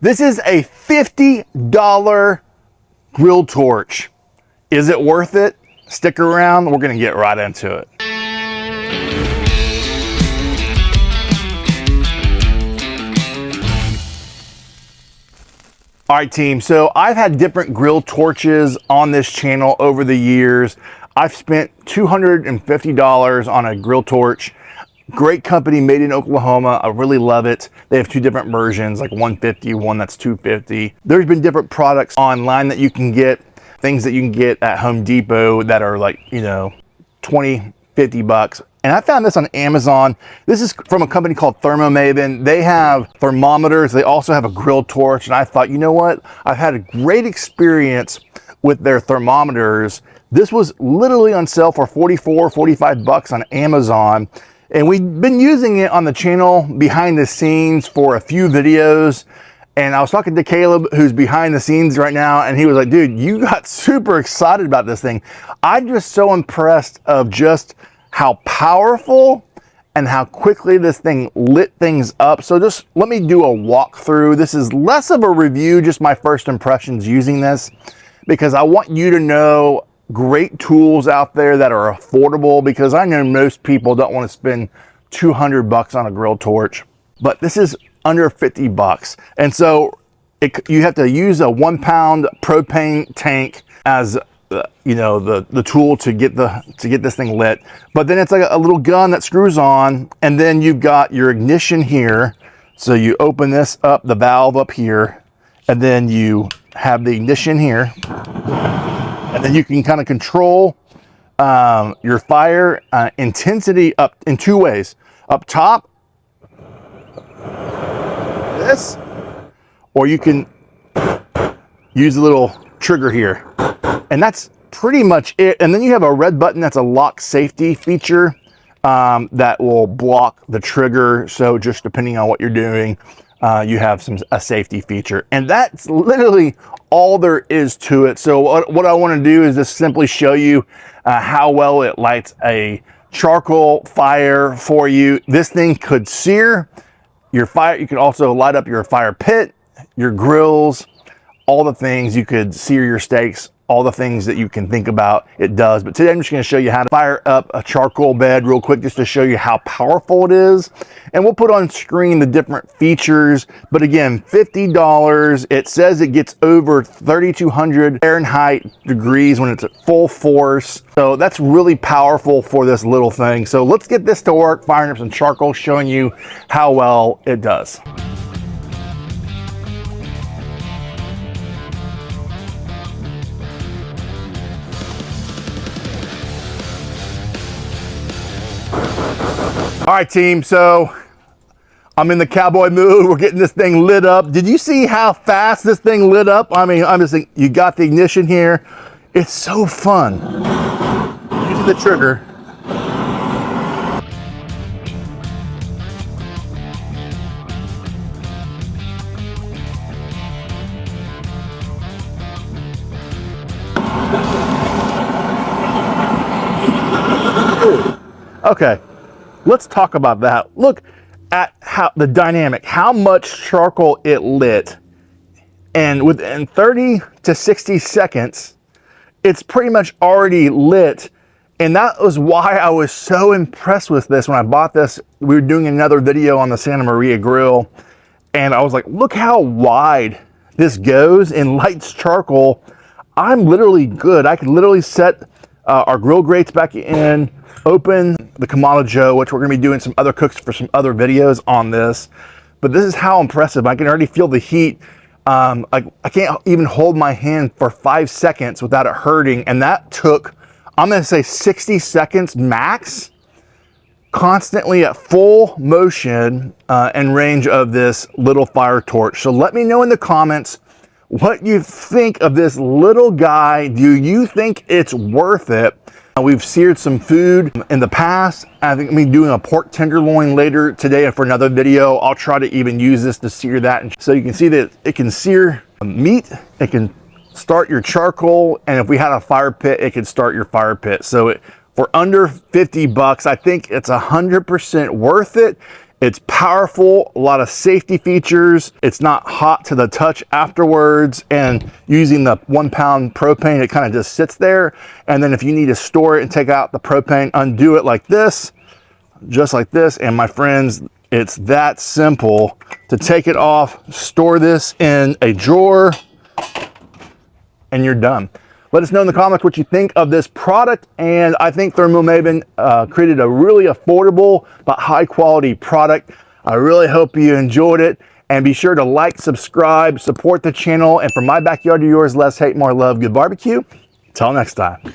This is a $50 grill torch. Is it worth it? Stick around, we're gonna get right into it. All right, team, so I've had different grill torches on this channel over the years. I've spent $250 on a grill torch. Great company, made in Oklahoma. I really love it. They have two different versions, like 150, one that's 250. There's been different products online that you can get, things that you can get at Home Depot that are like, you know, 20, 50 bucks. And I found this on Amazon. This is from a company called ThermoMaven. They have thermometers. They also have a grill torch. And I thought, you know what? I've had a great experience with their thermometers. This was literally on sale for 44, 45 bucks on Amazon. And we've been using it on the channel behind the scenes for a few videos. And I was talking to Caleb, who's behind the scenes right now, and he was like, dude, you got super excited about this thing. I'm just so impressed of just how powerful and how quickly this thing lit things up. So just let me do a walkthrough. This is less of a review, just my first impressions using this, because I want you to know great tools out there that are affordable, because I know most people don't want to spend 200 bucks on a grill torch, but this is under 50 bucks. And so you have to use a 1 pound propane tank as you know, the tool to get this thing lit. But then it's like a little gun that screws on, and then you've got your ignition here. So you open this up, the valve up here, and then you have the ignition here. And then you can kind of control your fire intensity up in two ways. Up top, this, or you can use a little trigger here. And that's pretty much it. And then you have a red button that's a lock safety feature that will block the trigger. So just depending on what you're doing, you have a safety feature. And that's literally all there is to it. So what I want to do is just simply show you how well it lights a charcoal fire for you. This thing could sear your fire. You could also light up your fire pit, your grills, all the things. You could sear your steaks, all the things that you can think about, it does. But today I'm just gonna show you how to fire up a charcoal bed real quick, just to show you how powerful it is. And we'll put on screen the different features. But again, $50. It says it gets over 3,200 Fahrenheit degrees when it's at full force. So that's really powerful for this little thing. So let's get this to work, firing up some charcoal, showing you how well it does. All right, team, so I'm in the cowboy mood. We're getting this thing lit up. Did you see how fast this thing lit up? I mean, I'm just thinking, you got the ignition here. It's so fun. Using the trigger. Okay. Let's talk about that. Look at how the dynamic, how much charcoal it lit. And within 30 to 60 seconds, it's pretty much already lit. And that was why I was so impressed with this when I bought this. We were doing another video on the Santa Maria grill. And I was like, look how wide this goes and lights charcoal. I'm literally good. I can literally set our grill grates back in, open the Kamado Joe, which we're going to be doing some other cooks for some other videos on this. But this is how impressive. I can already feel the heat. I can't even hold my hand for 5 seconds without it hurting. And that took, I'm going to say 60 seconds max, constantly at full motion and range of this little fire torch. So let me know in the comments what you think of this little guy. Do you think it's worth it? We've seared some food in the past. I think I'm gonna be doing a pork tenderloin later today for another video. I'll try to even use this to sear that. So you can see that it can sear meat, it can start your charcoal, and if we had a fire pit, it could start your fire pit. So for under 50 bucks, I think it's 100% worth it. It's powerful, a lot of safety features. It's not hot to the touch afterwards, and using the 1 pound propane, it kind of just sits there. And then if you need to store it and take out the propane, undo it like this, just like this. And my friends, it's that simple to take it off, store this in a drawer, and you're done. Let us know in the comments what you think of this product, and I think ThermoMaven created a really affordable but high quality product. I really hope you enjoyed it, and be sure to like, subscribe, support the channel, and from my backyard to yours, less hate, more love, good barbecue. Till next time.